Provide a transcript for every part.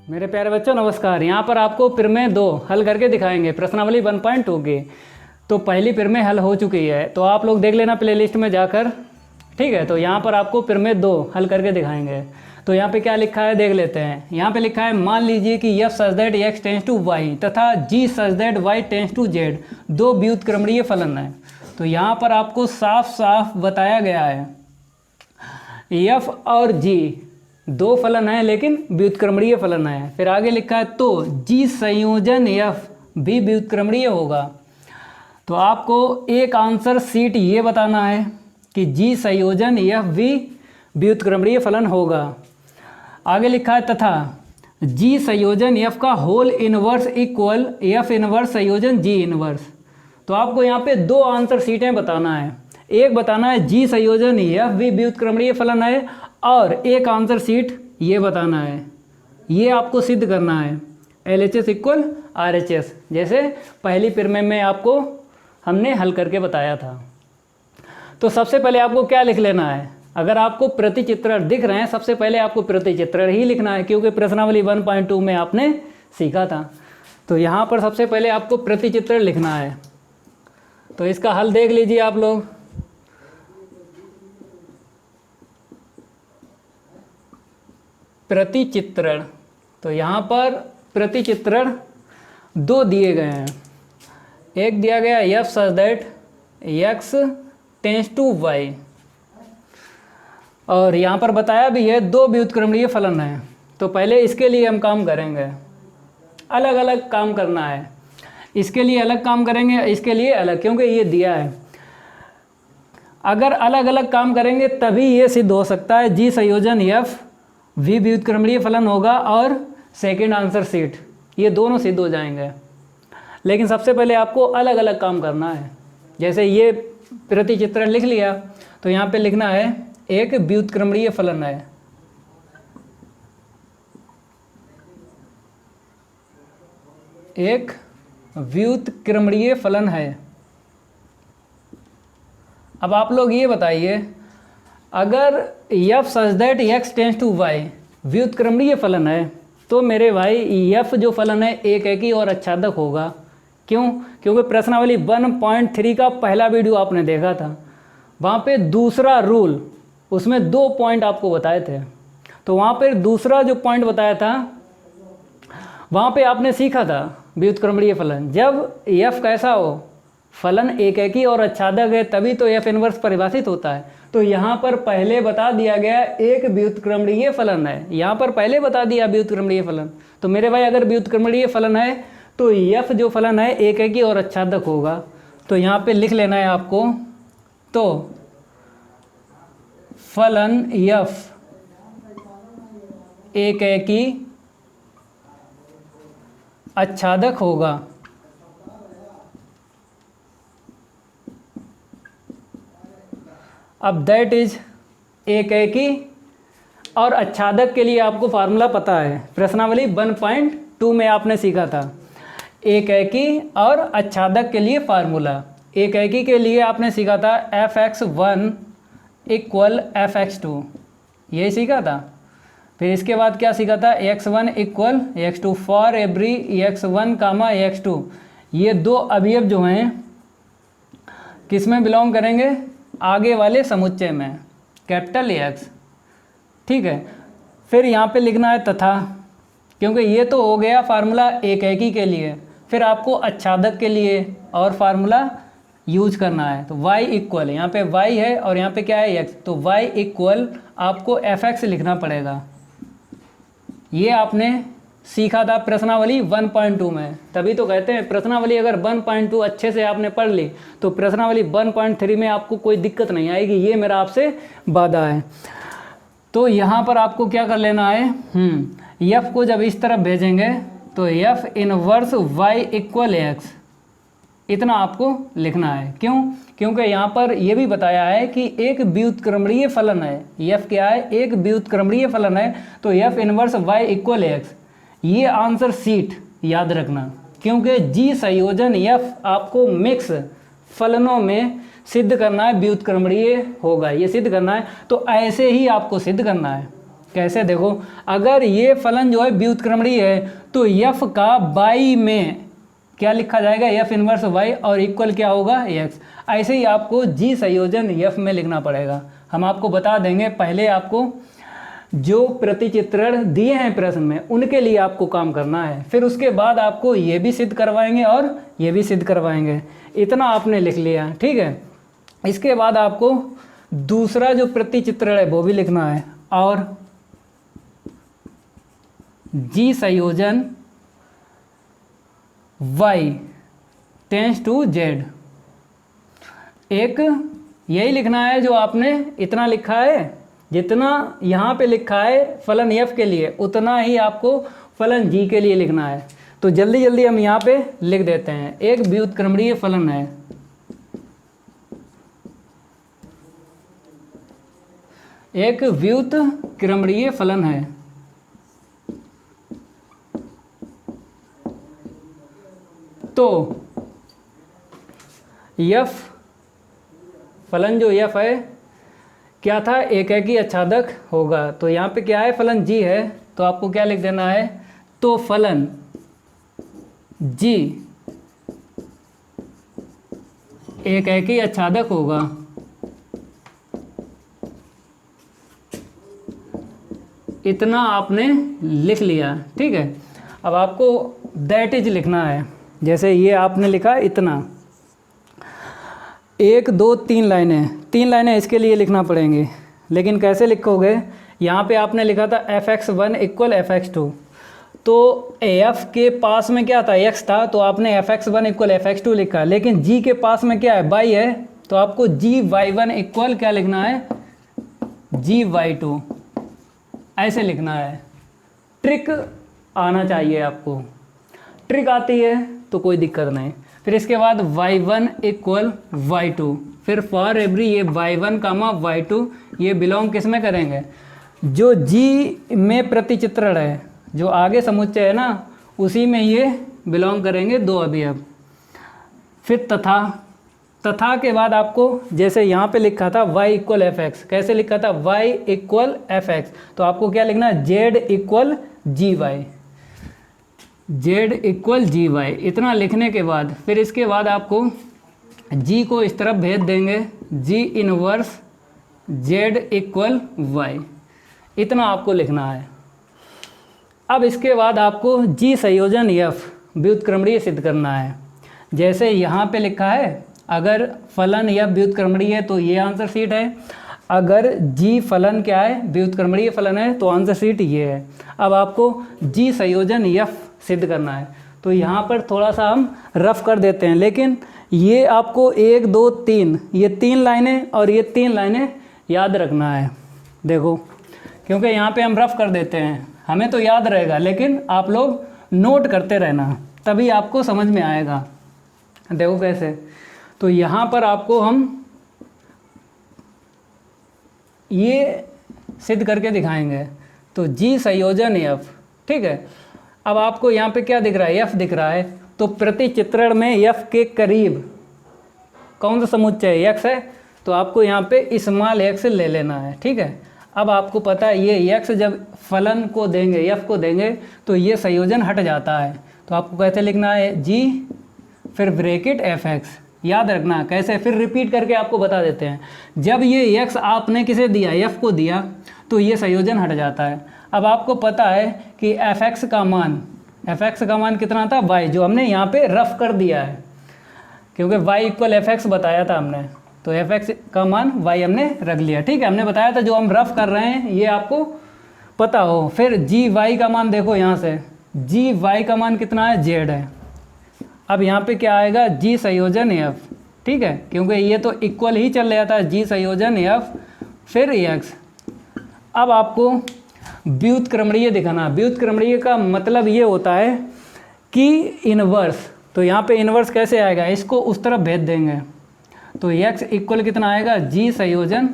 मेरे प्यारे बच्चों नमस्कार। यहाँ पर आपको प्रमेय 2 हल करके दिखाएंगे प्रश्नावली 1.2 के। तो पहली प्रमेय हल हो चुकी है, तो आप लोग देख लेना प्लेलिस्ट में जाकर, ठीक है। तो यहाँ पर आपको प्रमेय 2 हल करके दिखाएंगे। तो यहाँ पे क्या लिखा है देख लेते हैं। यहाँ पे लिखा है मान लीजिए कि f such that x tends to y तथा g such that y tends to z दो व्युत्क्रमणीय फलन है। तो यहाँ पर आपको साफ साफ बताया गया है f और g दो फलन है लेकिन व्युत्क्रमणीय फलन है। फिर आगे लिखा है तो g संयोजन f भी व्युत्क्रमणीय होगा। तो आपको एक आंसर सीट ये बताना है कि g संयोजन f भी व्युत्क्रमणीय फलन होगा। आगे लिखा है तथा g संयोजन f का whole inverse equal f inverse संयोजन g इनवर्स। तो आपको यहाँ पे दो आंसर सीटें बताना है। एक बताना है g संयोजन f भी व्युत्क्रमणीय फलन है, और एक आंसर सीट ये बताना है, ये आपको सिद्ध करना है LHS इक्वल RHS, जैसे पहली प्रमेय में आपको हमने हल करके बताया था। तो सबसे पहले आपको क्या लिख लेना है, अगर आपको प्रतिचित्रण दिख रहे हैं सबसे पहले आपको प्रतिचित्रण ही लिखना है, क्योंकि प्रश्नावली 1.2 में आपने सीखा था। तो यहाँ पर सबसे पहले आपको प्रतिचित्रण लिखना है। तो इसका हल देख लीजिए आप लोग। प्रतिचित्रण, तो यहाँ पर प्रतिचित्रण दो दिए गए हैं। एक दिया गया f such that x tends to y, और यहाँ पर बताया भी है दो व्युत्क्रमणीय फलन है। तो पहले इसके लिए हम काम करेंगे, अलग अलग काम करना है। इसके लिए अलग काम करेंगे, इसके लिए अलग, क्योंकि ये दिया है। अगर अलग अलग काम करेंगे तभी ये सिद्ध हो सकता है g संयोजन f भी व्युत्क्रमणीय फलन होगा और सेकंड आंसर सीट, ये दोनों सिद्ध हो जाएंगे। लेकिन सबसे पहले आपको अलग अलग काम करना है। जैसे ये प्रतिचित्रण लिख लिया, तो यहाँ पे लिखना है एक व्युत्क्रमणीय फलन है, एक व्युत्क्रमणीय फलन है। अब आप लोग ये बताइए, अगर f such that x tends to y व्युत्क्रमणीय फलन है, तो मेरे भाई f जो फलन है एक एकी और आच्छादक होगा। क्यों? क्योंकि प्रश्नावली 1.3 का पहला वीडियो आपने देखा था, वहाँ पे दूसरा रूल, उसमें 2 पॉइंट आपको बताए थे। तो वहाँ पर दूसरा जो पॉइंट बताया था, वहाँ पे आपने सीखा था व्युत्क्रमणीय फलन, जब f कैसा हो, फलन एक एकी और आच्छादक है, तभी तो f इनवर्स परिभाषित होता है। तो यहाँ पर पहले बता दिया गया एक व्युत्क्रमणीय फलन है, यहाँ पर पहले बता दिया व्युत्क्रमणीय फलन। तो मेरे भाई अगर व्युत्क्रमणीय फलन है तो f जो फलन है एक एकी और आच्छादक होगा। तो यहाँ पे लिख लेना है आपको, तो फलन f एक एकी आच्छादक होगा। अब दैट इज एक एकी और आच्छादक के लिए आपको फार्मूला पता है, प्रश्नावली 1.2 में आपने सीखा था। एक एकी और आच्छादक के लिए फार्मूला, एक एकी के लिए आपने सीखा था fx1 इक्वल fx2, यही सीखा था। फिर इसके बाद क्या सीखा था, x1 equal x2 for every x1 comma x2। ये दो अवयव जो हैं किस में बिलोंग करेंगे, आगे वाले समुच्चय में, कैपिटल X, ठीक है। फिर यहाँ पे लिखना है तथा, क्योंकि ये तो हो गया फार्मूला एक एकी के लिए। फिर आपको आच्छादक के लिए और फार्मूला यूज करना है। तो y इक्वल, यहाँ पे y है और यहाँ पे क्या है x, तो y इक्वल आपको fx लिखना पड़ेगा। ये आपने सीखा था प्रश्नावली 1.2 में, तभी तो कहते हैं प्रश्नावली अगर 1.2 अच्छे से आपने पढ़ ली तो प्रश्नावली 1.3 में आपको कोई दिक्कत नहीं आएगी, ये मेरा आपसे वादा है। तो यहाँ पर आपको क्या कर लेना है, f को जब इस तरफ भेजेंगे तो f inverse y equal x, इतना आपको लिखना है। क्यों? क्योंकि यहाँ पर ये भी बताया है कि एक व्युत्क्रमणीय फलन है, f क्या है, एक व्युत्क्रमणीय फलन है, तो f inverse y equal x, ये आंसर सीट याद रखना। क्योंकि g संयोजन f आपको मिक्स फलनों में सिद्ध करना है, व्युत्क्रमणीय होगा, ये सिद्ध करना है। तो ऐसे ही आपको सिद्ध करना है, कैसे देखो, अगर ये फलन जो है व्युत्क्रमणीय है तो f का बाई में क्या लिखा जाएगा, f इनवर्स y और इक्वल क्या होगा x। ऐसे ही आपको g संयोजन f में लिखना पड़ेगा। हम आपको बता देंगे, पहले आपको जो प्रतिचित्रण दिए हैं प्रश्न में उनके लिए आपको काम करना है, फिर उसके बाद आपको ये भी सिद्ध करवाएंगे और ये भी सिद्ध करवाएंगे। इतना आपने लिख लिया, ठीक है। इसके बाद आपको दूसरा जो प्रतिचित्रण है वो भी लिखना है, और जी संयोजन y टेंस टू z, एक यही लिखना है जो आपने इतना लिखा है, जितना यहाँ पे लिखा है फलन f के लिए उतना ही आपको फलन g के लिए लिखना है। तो जल्दी जल्दी हम यहाँ पे लिख देते हैं। एक व्युत्क्रमणीय फलन है, एक व्युत्क्रमणीय फलन है, तो f फलन जो f है क्या था, एकैकी आच्छादक होगा। तो यहाँ पे क्या है, फलन g है, तो आपको क्या लिख देना है, तो फलन g एकैकी आच्छादक होगा। इतना आपने लिख लिया, ठीक है। अब आपको दैट इज लिखना है, जैसे ये आपने लिखा इतना, 1 2 3 लाइनें, 3 लाइनें इसके लिए लिखना पड़ेंगी। लेकिन कैसे लिखोगे, यहाँ पे आपने लिखा था fx1 इक्वल fx2, तो f के पास में क्या था, x था, तो आपने fx1 इक्वल fx2 लिखा। लेकिन g के पास में क्या है, y है, तो आपको gy1 इक्वल क्या लिखना है, gy2, ऐसे लिखना है। ट्रिक आना चाहिए आपको, ट्रिक आती है तो कोई दिक्कत नहीं। फिर इसके बाद y1 इक्वल y2, फिर फॉर एवरी ये y1 कामा y2 ये बिलोंग किस में करेंगे, जो g में प्रतिचित्रण है, जो आगे समुच्चय है ना, उसी में ये बिलोंग करेंगे दो अवयव। फिर तथा के बाद आपको जैसे यहाँ पे लिखा था y इक्वल एफ एक्स, कैसे लिखा था, y इक्वल एफ एक्स, तो आपको क्या लिखना है, z इक्वल जी वाई, z इक्वल जी वाई। इतना लिखने के बाद फिर इसके बाद आपको g को इस तरफ भेज देंगे, g inverse z equal y, इतना आपको लिखना है। अब इसके बाद आपको g संयोजन f व्युत्क्रमणीय सिद्ध करना है। जैसे यहाँ पे लिखा है, अगर फलन या व्युत्क्रमणीय है तो ये आंसर शीट है, अगर g फलन क्या है, व्युत्क्रमणीय फलन है, तो आंसर शीट ये है। अब आपको g संयोजन f सिद्ध करना है, तो यहाँ पर थोड़ा सा हम रफ कर देते हैं, लेकिन ये आपको 1 2 3 ये 3 लाइनें और ये 3 लाइनें याद रखना है। देखो, क्योंकि यहाँ पे हम रफ कर देते हैं, हमें तो याद रहेगा, लेकिन आप लोग नोट करते रहना, तभी आपको समझ में आएगा। देखो कैसे, तो यहाँ पर आपको हम ये सिद्ध करके दिखाएंगे। तो g संयोजन f, ठीक है। अब आपको यहाँ पे क्या दिख रहा है, f दिख रहा है, तो प्रतिचित्रण में f के करीब कौन सा समुच्चय x है, तो आपको यहाँ पे स्मॉल x ले लेना है, ठीक है। अब आपको पता है ये x जब फलन को देंगे, f को देंगे, तो ये संयोजन हट जाता है। तो आपको कैसे लिखना है, g फिर ब्रैकेट fx, याद रखना कैसे, फिर रिपीट करके आपको बता देते हैं। जब ये x आपने किसे दिया, f को दिया, तो ये संयोजन हट जाता है। अब आपको पता है कि fx का मान कितना था, y, जो हमने यहाँ पे रफ कर दिया है, क्योंकि y इक्वल fx बताया था हमने, तो fx का मान y हमने रख लिया, ठीक है। हमने बताया था जो हम रफ कर रहे हैं ये आपको पता हो। फिर gy का मान देखो, यहाँ से gy का मान कितना है, z है। अब यहाँ पे क्या आएगा, g संयोजन f, ठीक है, क्योंकि ये तो इक्वल ही चल रहा था, g संयोजन f फिर x। अब आपको व्युत्क्रमणीय दिखाना। व्युत्क्रमणीय का मतलब ये होता है कि इनवर्स, तो यहाँ पे इनवर्स कैसे आएगा, इसको उस तरफ भेज देंगे, तो x इक्वल कितना आएगा, g संयोजन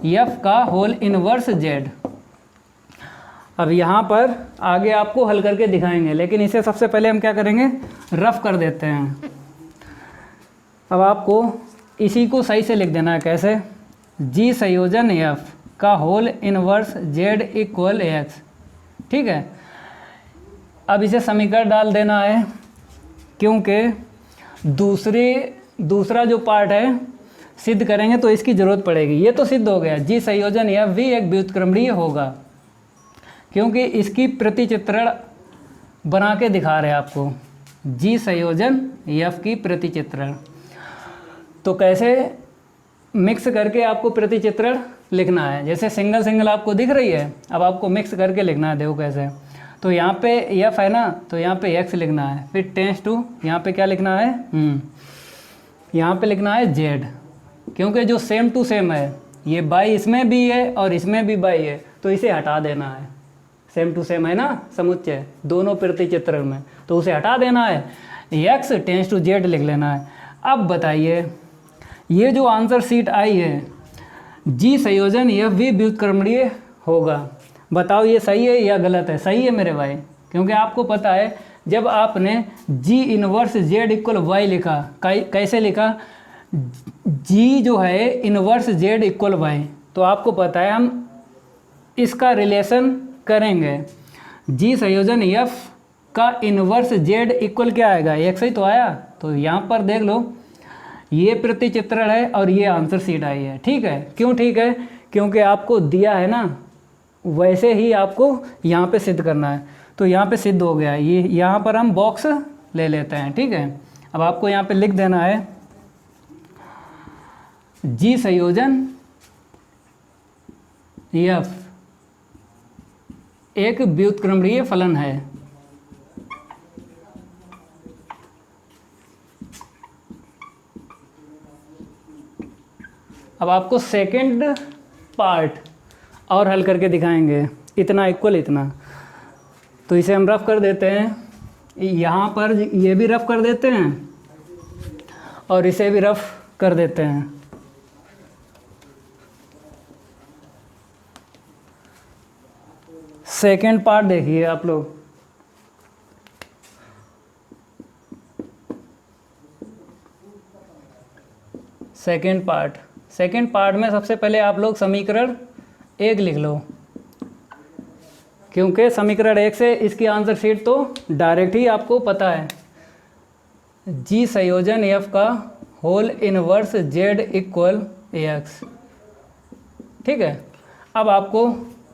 f का होल इनवर्स z। अब यहाँ पर आगे आपको हल करके दिखाएंगे, लेकिन इसे सबसे पहले हम क्या करेंगे, रफ कर देते हैं। अब आपको इसी को सही से लिख देना है, कैसे, g संयोजन f का whole inverse Z equal X. ठीक है, अब इसे समीकरण डाल देना है, क्योंकि दूसरा जो पार्ट है सिद्ध करेंगे तो इसकी ज़रूरत पड़ेगी। ये तो सिद्ध हो गया, जी संयोजन एफ भी एक व्युत्क्रमणीय होगा, क्योंकि इसकी प्रतिचित्रण बना के दिखा रहे हैं आपको, जी संयोजन एफ की प्रतिचित्रण। तो कैसे मिक्स करके आपको प्रतिचित्रण लिखना है, जैसे सिंगल सिंगल आपको दिख रही है, अब आपको मिक्स करके लिखना है। देखो कैसे, तो यहाँ पे एफ है ना, तो यहाँ पे एक्स लिखना है, फिर टेंस टू यहाँ पे क्या लिखना है, यहाँ पे लिखना है जेड, क्योंकि जो सेम टू सेम है, ये बाई इसमें भी है और इसमें भी बाई है, तो इसे हटा देना है। सेम टू सेम है ना समुच्चय दोनों प्रतिचित्रण में, तो उसे हटा देना है, एक्स टेंस टू जेड लिख लेना है। अब बताइए, ये जो आंसर शीट आई है, जी संयोजन एफ भी व्युत्क्रमणीय होगा, बताओ ये सही है या गलत है? सही है मेरे भाई, क्योंकि आपको पता है जब आपने G inverse Z equal Y लिखा, कैसे लिखा, जी जो है इनवर्स जेड इक्वल वाई, तो आपको पता है हम इसका रिलेशन करेंगे, जी संयोजन एफ का इनवर्स जेड इक्वल क्या आएगा, एक सही तो आया। तो यहाँ पर देख लो, ये प्रतिचित्रण है और ये आंसर शीट आई है। ठीक है, क्यों ठीक है? क्योंकि आपको दिया है ना, वैसे ही आपको यहाँ पे सिद्ध करना है, तो यहाँ पे सिद्ध हो गया। ये यहाँ पर हम बॉक्स ले लेते हैं। ठीक है, अब आपको यहाँ पे लिख देना है, जी संयोजन एफ एक व्युत्क्रमणीय फलन है। अब आपको सेकंड पार्ट और हल करके दिखाएंगे, इतना इक्वल इतना, तो इसे हम रफ कर देते हैं, यहाँ पर ये भी रफ कर देते हैं और इसे भी रफ कर देते हैं। सेकंड पार्ट देखिए आप लोग, सेकंड पार्ट में सबसे पहले आप लोग समीकरण 1 लिख लो, क्योंकि समीकरण 1 से इसकी आंसर शीट तो डायरेक्ट ही आपको पता है, जी संयोजन एफ का whole inverse Z equal X. ठीक है, अब आपको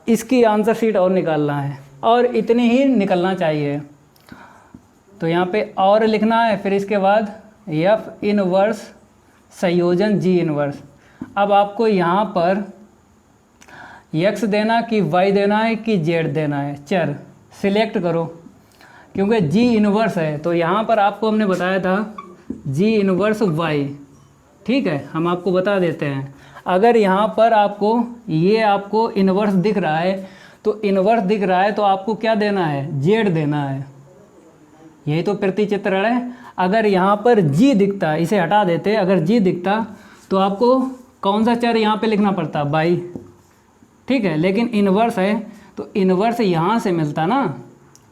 इसकी आंसर शीट और निकालना है, और इतनी ही निकलना चाहिए। तो यहाँ पे और लिखना है, फिर इसके बाद एफ इनवर्स संयोजन जी इनवर्स। अब आपको यहाँ पर एक्स देना कि वाई देना है कि जेड देना है, चर सिलेक्ट करो, क्योंकि जी इनवर्स है, तो यहाँ पर आपको हमने बताया था जी इनवर्स वाई। ठीक है, हम आपको बता देते हैं, अगर यहाँ पर आपको ये आपको इनवर्स दिख रहा है, तो इनवर्स दिख रहा है तो आपको क्या देना है, जेड देना है, यही तो प्रतिचित्रण है। अगर यहाँ पर जी दिखता, इसे हटा देते, अगर जी दिखता तो आपको कौन सा चर यहाँ पे लिखना पड़ता, बाई। ठीक है, लेकिन इनवर्स है तो इनवर्स यहाँ से मिलता ना,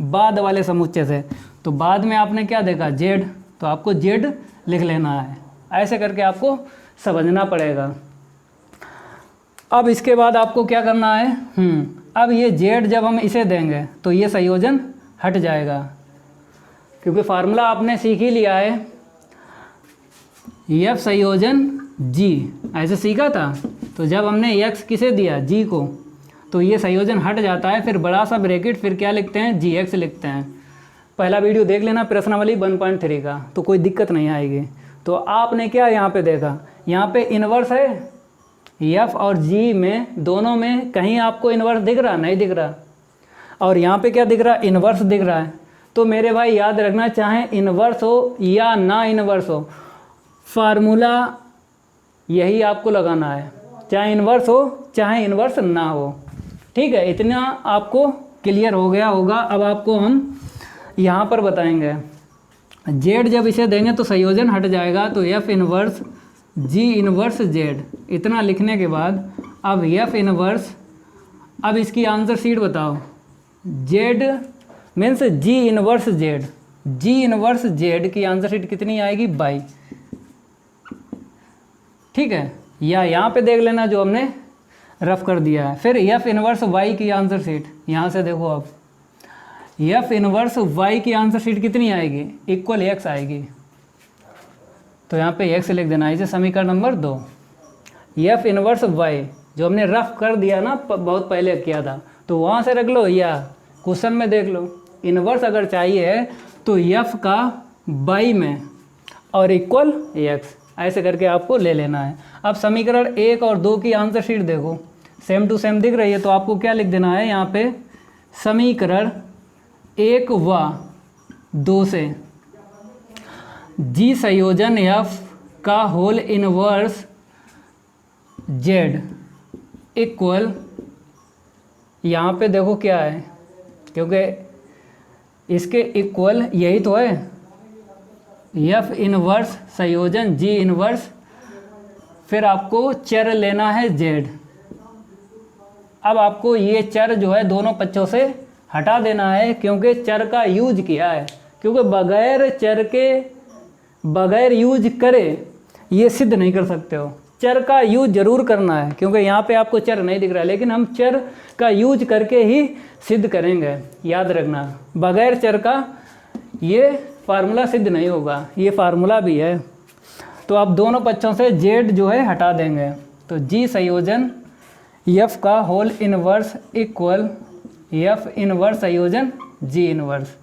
बाद वाले समुच्चय से, तो बाद में आपने क्या देखा, जेड, तो आपको जेड लिख लेना है। ऐसे करके आपको समझना पड़ेगा। अब इसके बाद आपको क्या करना है, अब ये जेड जब हम इसे देंगे तो ये संयोजन हट जाएगा, क्योंकि फार्मूला आपने सीख ही लिया है, एफ संयोजन जी ऐसे सीखा था। तो जब हमने एक्स किसे दिया, जी को, तो ये संयोजन हट जाता है, फिर बड़ा सा ब्रैकेट, फिर क्या लिखते हैं, जी एक्स लिखते हैं। पहला वीडियो देख लेना प्रश्नावली 1.3 का, तो कोई दिक्कत नहीं आएगी। तो आपने क्या यहाँ पे देखा, यहाँ पे इनवर्स है, एफ और जी में दोनों में कहीं आपको इनवर्स दिख रहा, नहीं दिख रहा, और यहाँ पे क्या दिख रहा, इनवर्स दिख रहा है। तो मेरे भाई याद रखना, चाहे इनवर्स हो या ना इनवर्स हो, फार्मूला यही आपको लगाना है, चाहे इनवर्स हो चाहे इनवर्स ना हो। ठीक है, इतना आपको क्लियर हो गया होगा। अब आपको हम यहाँ पर बताएंगे, जेड जब इसे देंगे तो संयोजन हट जाएगा, तो एफ इनवर्स जी इनवर्स जेड, इतना लिखने के बाद अब एफ इनवर्स, अब इसकी आंसर शीट बताओ, जेड मीन्स जी इनवर्स जेड, जी इनवर्स जेड की आंसर शीट कितनी आएगी, 22। ठीक है, या यहाँ पे देख लेना जो हमने रफ कर दिया है। फिर एफ इनवर्स वाई की आंसर शीट, यहाँ से देखो आप, एफ इनवर्स वाई की आंसर शीट कितनी आएगी, इक्वल एक्स आएगी। तो यहाँ पे एक्स लिख देना, इसे समीकरण नंबर 2। एफ इनवर्स वाई जो हमने रफ कर दिया ना, बहुत पहले किया था, तो वहाँ से रख लो या क्वेश्चन में देख लो। इनवर्स अगर चाहिए तो एफ का वाई में और इक्वल एक्स, ऐसे करके आपको ले लेना है। अब समीकरण 1 और 2 की आंसर शीट देखो, सेम टू सेम दिख रही है, तो आपको क्या लिख देना है यहाँ पे, समीकरण 1 व 2 से जी संयोजन एफ का होल इनवर्स जेड इक्वल, यहाँ पे देखो क्या है, क्योंकि इसके इक्वल यही तो है, एफ इनवर्स संयोजन जी इनवर्स, फिर आपको चर लेना है जेड। अब आपको ये चर जो है दोनों पक्षों से हटा देना है, क्योंकि चर का यूज किया है, क्योंकि बगैर चर के, बगैर यूज करे ये सिद्ध नहीं कर सकते हो। चर का यूज जरूर करना है, क्योंकि यहाँ पे आपको चर नहीं दिख रहा है, लेकिन हम चर का यूज करके ही सिद्ध करेंगे, याद रखना। बगैर चर का ये फार्मूला सिद्ध नहीं होगा, ये फार्मूला भी है। तो आप दोनों पक्षों से जेड जो है हटा देंगे, तो जी संयोजन एफ का whole inverse equal F inverse संयोजन जी इनवर्स।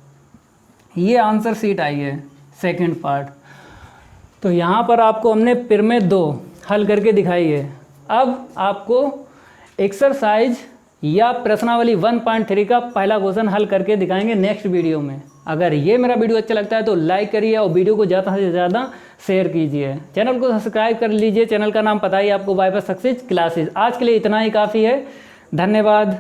ये आंसर शीट आई है सेकंड पार्ट। तो यहाँ पर आपको हमने प्रमेय 2 हल करके दिखाई है। अब आपको एक्सरसाइज या प्रश्नावली 1.3 का पहला क्वेश्चन हल करके दिखाएंगे नेक्स्ट वीडियो में। अगर ये मेरा वीडियो अच्छा लगता है तो लाइक करिए और वीडियो को ज़्यादा से ज़्यादा शेयर कीजिए। चैनल को सब्सक्राइब कर लीजिए, चैनल का नाम पता ही आपको, बाय बाय सक्सेस क्लासेस। आज के लिए इतना ही काफ़ी है, धन्यवाद।